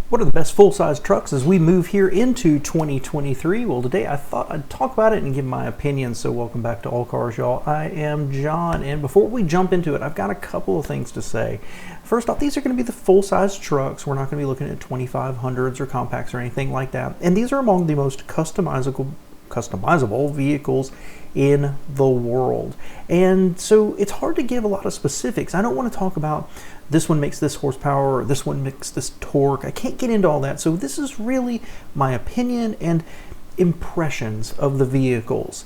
What are the best full-size trucks as we move here into 2023? Well, today I thought I'd talk about it and give my opinion. So welcome back to All Cars, y'all. I am John, and before we jump into it, I've got a couple of things to say. First off, these are going to be the full-size trucks. We're not going to be looking at 2500s or compacts or anything like that. And these are among the most customizable vehicles in the world. And so it's hard to give a lot of specifics. I don't want to talk about this one makes this horsepower or this one makes this torque. I can't get into all that. So this is really my opinion and impressions of the vehicles.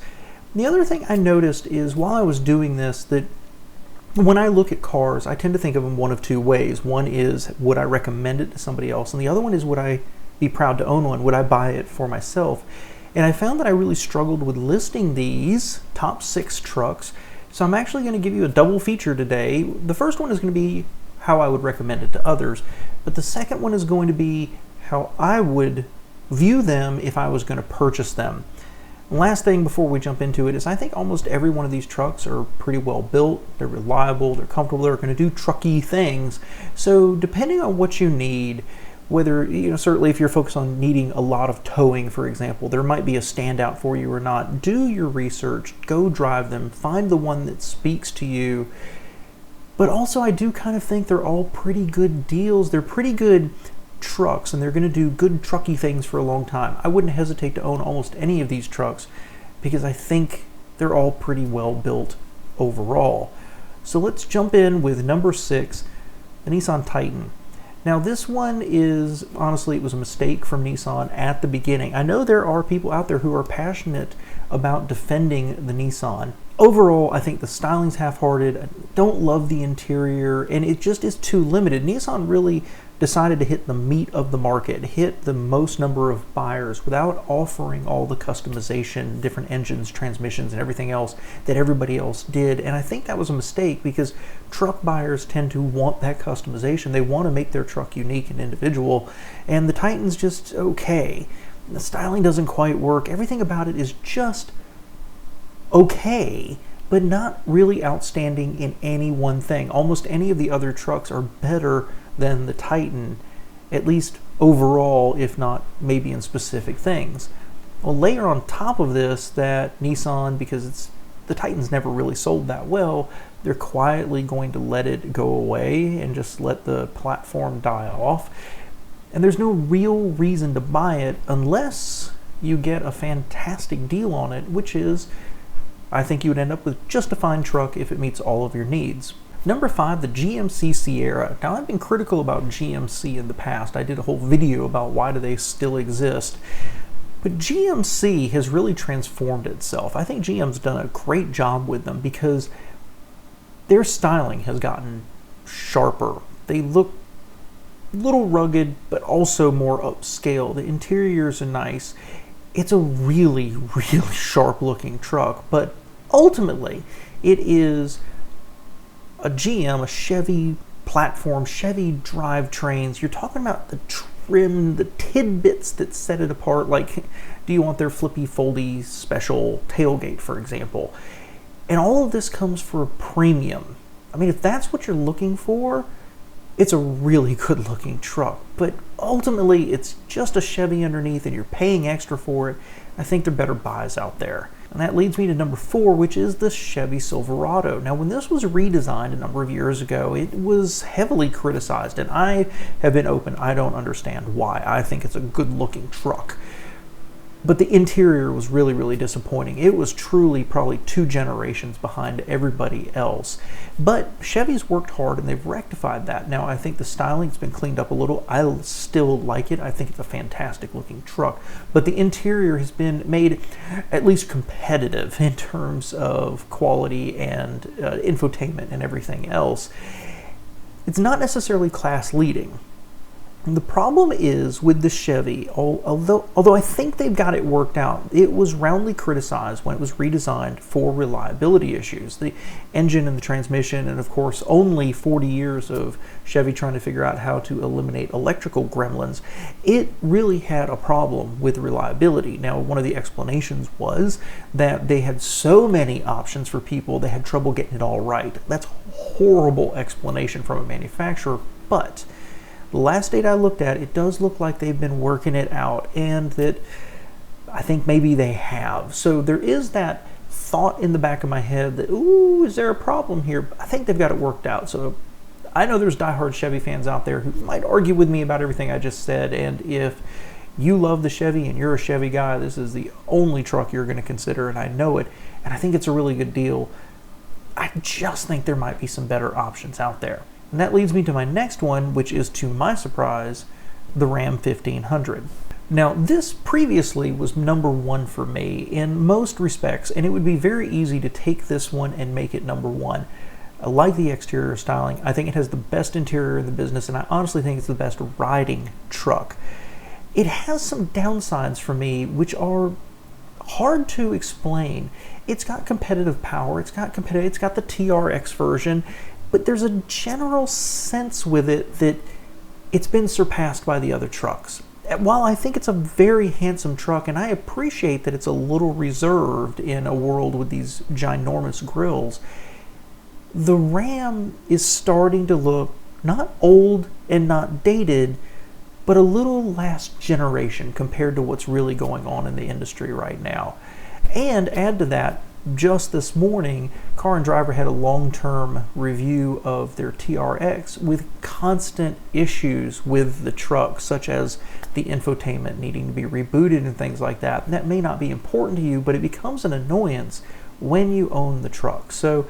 The other thing I noticed is while I was doing this, that when I look at cars, I tend to think of them one of two ways. One is, would I recommend it to somebody else? And the other one is, would I be proud to own one? Would I buy it for myself? And I found that I really struggled with listing these top 6 trucks. So I'm actually going to give you a double feature today. The first one is going to be how I would recommend it to others, but the second one is going to be how I would view them if I was going to purchase them. Last thing before we jump into it is I think almost every one of these trucks are pretty well built, they're reliable, they're comfortable, they're going to do trucky things. So depending on what you need, whether, certainly if you're focused on needing a lot of towing, for example, there might be a standout for you or not. Do your research, go drive them, find the one that speaks to you. But also I do kind of think they're all pretty good deals. They're pretty good trucks and they're going to do good trucky things for a long time. I wouldn't hesitate to own almost any of these trucks because I think they're all pretty well built overall. So let's jump in with number 6, the Nissan Titan. Now this one is, honestly, it was a mistake from Nissan at the beginning. I know there are people out there who are passionate about defending the Nissan. Overall, I think the styling's half-hearted. I don't love the interior, and it just is too limited. Nissan really decided to hit the meat of the market, hit the most number of buyers without offering all the customization, different engines, transmissions, and everything else that everybody else did. And I think that was a mistake because truck buyers tend to want that customization. They want to make their truck unique and individual, and the Titan's just okay. The styling doesn't quite work. Everything about it is just okay, but not really outstanding in any one thing. Almost any of the other trucks are better than the Titan, at least overall, if not maybe in specific things. Well, layer on top of this that Nissan, because the Titan's never really sold that well, they're quietly going to let it go away and just let the platform die off. And there's no real reason to buy it unless you get a fantastic deal on it, which is, I think you would end up with just a fine truck if it meets all of your needs. Number 5, the GMC Sierra. Now, I've been critical about GMC in the past. I did a whole video about why do they still exist. But GMC has really transformed itself. I think GM's done a great job with them because their styling has gotten sharper. They look a little rugged, but also more upscale. The interiors are nice. It's a really, really sharp looking truck, but ultimately it is a GM, a Chevy platform, Chevy drivetrains. You're talking about the trim, the tidbits that set it apart. Like, do you want their flippy foldy special tailgate, for example? And all of this comes for a premium. I mean, if that's what you're looking for, it's a really good looking truck, but ultimately it's just a Chevy underneath and you're paying extra for it. I think there are better buys out there. And that leads me to number 4, which is the Chevy Silverado. Now, when this was redesigned a number of years ago, it was heavily criticized, and I have been open. I don't understand why. I think it's a good looking truck. But the interior was really, really disappointing. It was truly probably 2 generations behind everybody else. But Chevy's worked hard and they've rectified that. Now, I think the styling's been cleaned up a little. I still like it. I think it's a fantastic looking truck. But the interior has been made at least competitive in terms of quality and infotainment and everything else. It's not necessarily class leading. The problem is with the Chevy, although I think they've got it worked out, it was roundly criticized when it was redesigned for reliability issues. The engine and the transmission, and of course only 40 years of Chevy trying to figure out how to eliminate electrical gremlins, it really had a problem with reliability. Now, one of the explanations was that they had so many options for people, they had trouble getting it all right. That's a horrible explanation from a manufacturer, but The last date I looked at, it does look like they've been working it out, and that I think maybe they have. So there is that thought in the back of my head that, ooh, is there a problem here? I think they've got it worked out. So I know there's diehard Chevy fans out there who might argue with me about everything I just said, and if you love the Chevy and you're a Chevy guy, this is the only truck you're going to consider, and I know it, and I think it's a really good deal. I just think there might be some better options out there. And that leads me to my next one, which is, to my surprise, the Ram 1500. Now, this previously was number one for me in most respects, and it would be very easy to take this one and make it number one. I like the exterior styling. I think it has the best interior in the business, and I honestly think it's the best riding truck. It has some downsides for me, which are hard to explain. It's got competitive power, it's got the TRX version, but there's a general sense with it that it's been surpassed by the other trucks. While I think it's a very handsome truck, and I appreciate that it's a little reserved in a world with these ginormous grills, the Ram is starting to look not old and not dated, but a little last generation compared to what's really going on in the industry right now. And add to that, just this morning, Car and Driver had a long-term review of their TRX with constant issues with the truck, such as the infotainment needing to be rebooted and things like that. And that may not be important to you, but it becomes an annoyance when you own the truck. So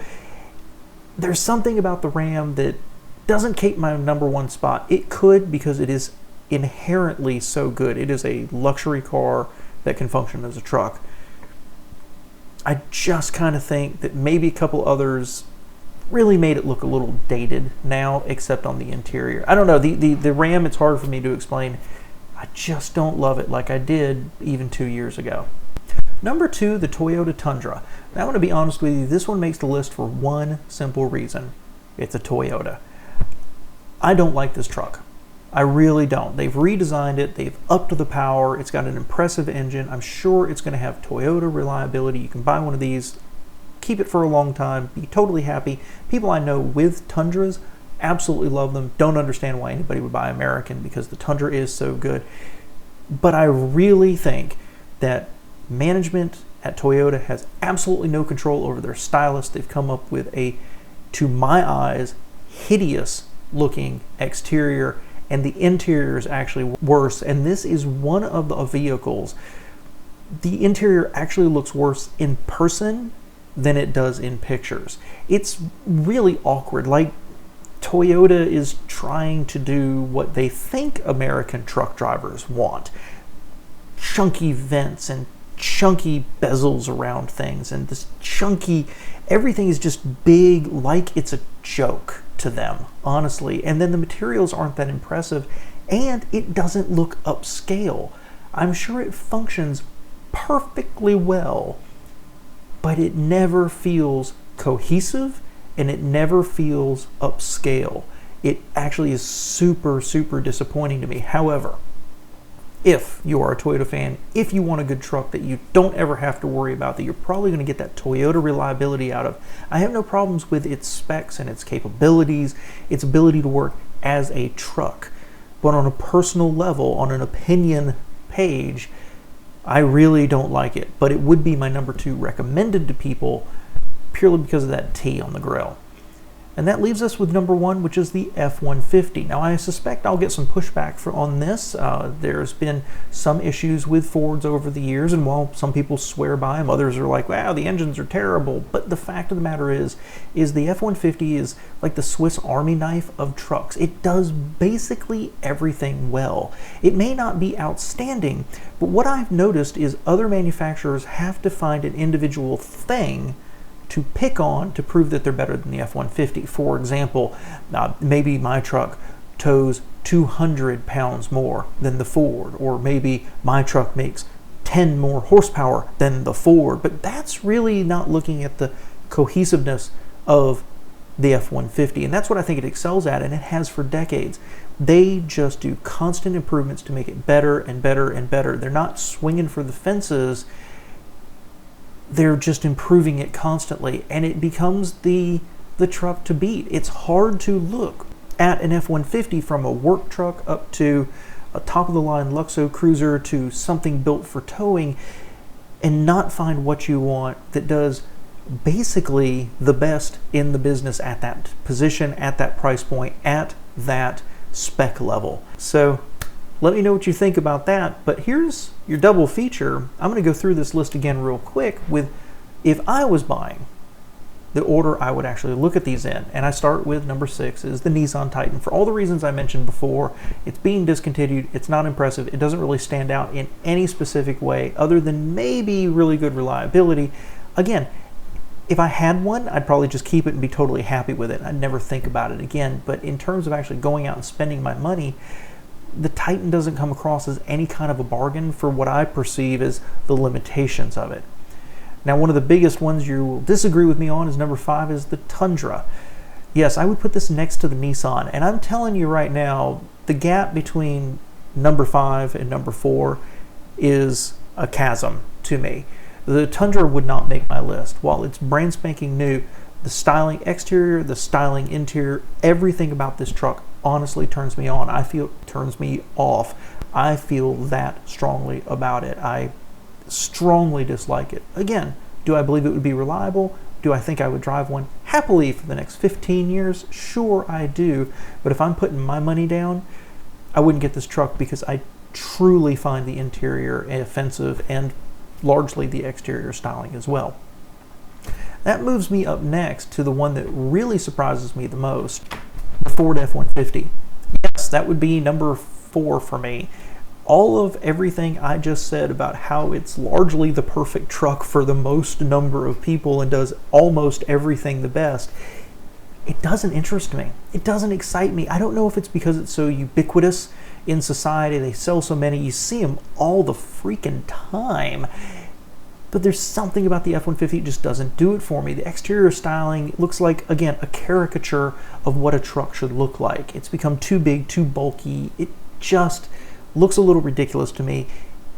there's something about the Ram that doesn't keep my number one spot. It could, because it is inherently so good. It is a luxury car that can function as a truck. I just kind of think that maybe a couple others really made it look a little dated now, except on the interior. I don't know, the Ram, it's hard for me to explain. I just don't love it like I did even 2 years ago. Number two, the Toyota Tundra. Now, I want to be honest with you, this one makes the list for one simple reason. It's a Toyota. I don't like this truck. I really don't. They've redesigned it, they've upped the power, it's got an impressive engine. I'm sure it's going to have Toyota reliability. You can buy one of these, keep it for a long time, be totally happy. People I know with Tundras absolutely love them, don't understand why anybody would buy American, because the Tundra is so good. But I really think that management at Toyota has absolutely no control over their stylist. They've come up with a, to my eyes, hideous looking exterior, and the interior is actually worse. And this is one of the vehicles, the interior actually looks worse in person than it does in pictures. It's really awkward. Like, Toyota is trying to do what they think American truck drivers want. Chunky vents and chunky bezels around things, and this chunky, everything is just big, like it's a joke to them, honestly. And then the materials aren't that impressive, and it doesn't look upscale. I'm sure it functions perfectly well, but it never feels cohesive, and it never feels upscale. It actually is super, super disappointing to me. However, if you are a Toyota fan, if you want a good truck that you don't ever have to worry about, that you're probably going to get that Toyota reliability out of, I have no problems with its specs and its capabilities, its ability to work as a truck. But on a personal level, on an opinion page, I really don't like it. But it would be my number two recommended to people purely because of that T on the grill. And that leaves us with number one, which is the F-150. Now, I suspect I'll get some pushback on this. There's been some issues with Fords over the years, and while some people swear by them, others are like, wow, the engines are terrible. But the fact of the matter is the F-150 is like the Swiss Army knife of trucks. It does basically everything well. It may not be outstanding, but what I've noticed is other manufacturers have to find an individual thing to pick on to prove that they're better than the F-150. For example, maybe my truck tows 200 pounds more than the Ford, or maybe my truck makes 10 more horsepower than the Ford, but that's really not looking at the cohesiveness of the F-150, and that's what I think it excels at, and it has for decades. They just do constant improvements to make it better and better and better. They're not swinging for the fences. They're just improving it constantly, and it becomes the truck to beat. It's hard to look at an F-150, from a work truck up to a top-of-the-line Luxo cruiser to something built for towing, and not find what you want that does basically the best in the business at that position, at that price point, at that spec level. So let me know what you think about that. But here's your double feature. I'm going to go through this list again real quick with, if I was buying, the order I would actually look at these in. And I start with number 6 is the Nissan Titan. For all the reasons I mentioned before, it's being discontinued, it's not impressive, it doesn't really stand out in any specific way other than maybe really good reliability. Again, if I had one, I'd probably just keep it and be totally happy with it. I'd never think about it again. But in terms of actually going out and spending my money, the Titan doesn't come across as any kind of a bargain for what I perceive as the limitations of it. Now, one of the biggest ones you will disagree with me on is number 5 is the Tundra. Yes, I would put this next to the Nissan. And I'm telling you right now, the gap between number 5 and number 4 is a chasm to me. The Tundra would not make my list. While it's brand spanking new, the styling exterior, the styling interior, everything about this truck honestly turns me on. I feel it turns me off. I feel that strongly about it. I strongly dislike it. Again, do I believe it would be reliable? Do I think I would drive one happily for the next 15 years? Sure, I do. But if I'm putting my money down, I wouldn't get this truck because I truly find the interior offensive and largely the exterior styling as well. That moves me up next to the one that really surprises me the most, the Ford F-150. Yes, that would be number 4 for me. All of everything I just said about how it's largely the perfect truck for the most number of people and does almost everything the best, it doesn't interest me. It doesn't excite me. I don't know if it's because it's so ubiquitous in society, they sell so many, you see them all the freaking time. But there's something about the F-150 that just doesn't do it for me. The exterior styling looks like, again, a caricature of what a truck should look like. It's become too big, too bulky. It just looks a little ridiculous to me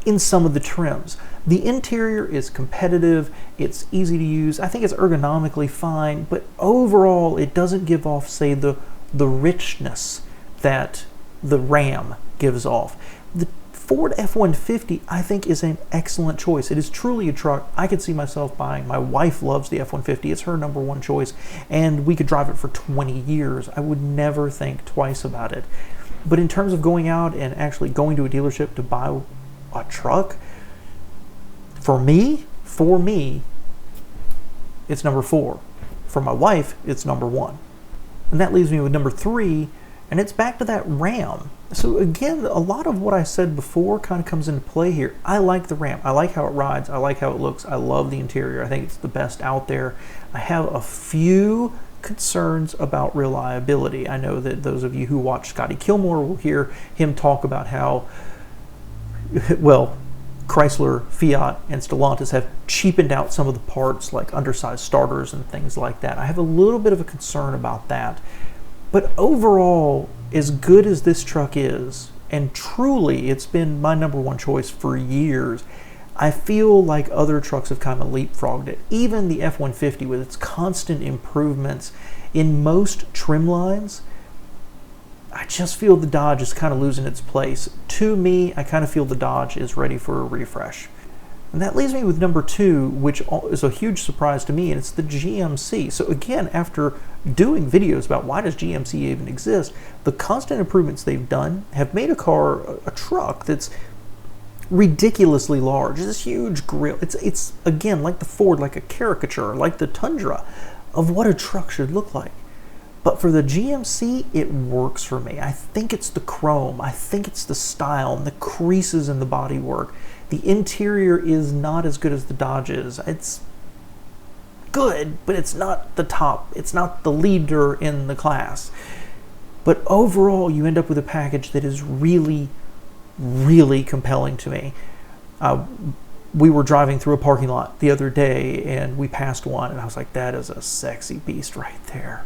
in some of the trims. The interior is competitive, it's easy to use, I think it's ergonomically fine, but overall it doesn't give off, say, the richness that the Ram gives off. The Ford F-150, I think, is an excellent choice. It is truly a truck I could see myself buying. My wife loves the F-150. It's her number 1 choice, and we could drive it for 20 years. I would never think twice about it. But in terms of going out and actually going to a dealership to buy a truck, for me, it's number 4. For my wife, it's number 1. And that leaves me with number 3, and it's back to that Ram. So again, a lot of what I said before kind of comes into play here. I like the Ram. I like how it rides. I like how it looks. I love the interior. I think it's the best out there. I have a few concerns about reliability. I know that those of you who watch Scotty Kilmore will hear him talk about how, well, Chrysler, Fiat, and Stellantis have cheapened out some of the parts, like undersized starters and things like that. I have a little bit of a concern about that. But overall, as good as this truck is, and truly it's been my number 1 choice for years, I feel like other trucks have kind of leapfrogged it. Even the F-150 with its constant improvements in most trim lines, I just feel the Dodge is kind of losing its place. To me, I kind of feel the Dodge is ready for a refresh. And that leaves me with number 2, which is a huge surprise to me, and it's the GMC. So again, after doing videos about why does GMC even exist, the constant improvements they've done have made a truck that's ridiculously large. It's this huge grille. It's again, like the Ford, like a caricature, like the Tundra, of what a truck should look like. But for the GMC, it works for me. I think it's the chrome. I think it's the style and the creases in the bodywork. The interior is not as good as the Dodge is. It's good, but it's not the top. It's not the leader in the class. But overall, you end up with a package that is really, really compelling to me. We were driving through a parking lot the other day, and we passed one, and I was like, that is a sexy beast right there.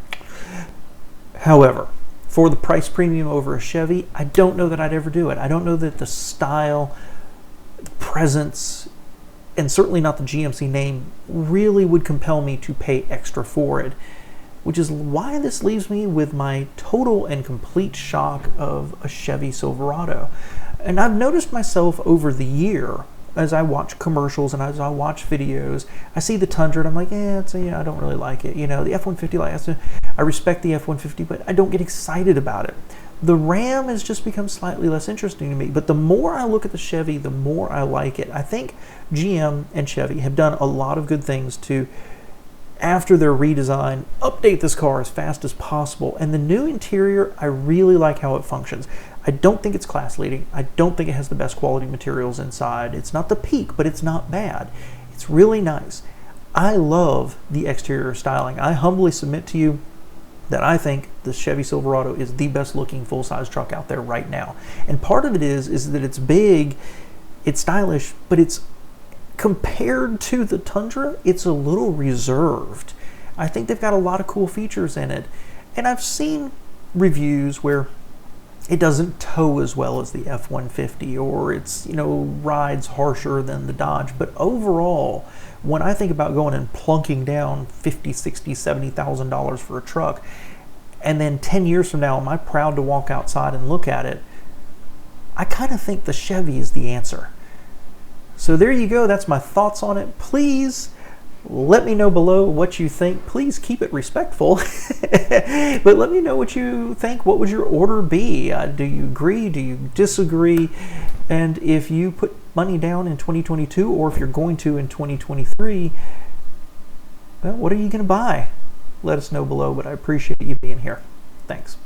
However, for the price premium over a Chevy, I don't know that I'd ever do it. I don't know that the style, the presence, and certainly not the GMC name really would compel me to pay extra for it. which is why this leaves me with my total and complete shock of a Chevy Silverado. And I've noticed myself over the year, as I watch commercials and as I watch videos, I see the Tundra and I'm like, I don't really like it. You know, the F-150, I respect the F-150, but I don't get excited about it. The Ram has just become slightly less interesting to me, but the more I look at the Chevy, the more I like it. I think GM and Chevy have done a lot of good things to, after their redesign, update this car as fast as possible. And the new interior, I really like how it functions. I don't think it's class leading. I don't think it has the best quality materials inside. It's not the peak, but it's not bad. It's really nice. I love the exterior styling. I humbly submit to you that I think the Chevy Silverado is the best looking full-size truck out there right now. And part of it is that it's big, it's stylish, but it's, compared to the Tundra, it's a little reserved. I think they've got a lot of cool features in it. And I've seen reviews where it doesn't tow as well as the F-150, or it's, rides harsher than the Dodge. But overall, when I think about going and plunking down $50,000, $60,000, $70,000 for a truck, and then 10 years from now, am I proud to walk outside and look at it? I kind of think the Chevy is the answer. So there you go. That's my thoughts on it. Please let me know below what you think. Please keep it respectful. But let me know what you think. What would your order be? Do you agree? Do you disagree? And if you put money down in 2022, or if you're going to in 2023, well, what are you going to buy? Let us know below, but I appreciate you being here. Thanks.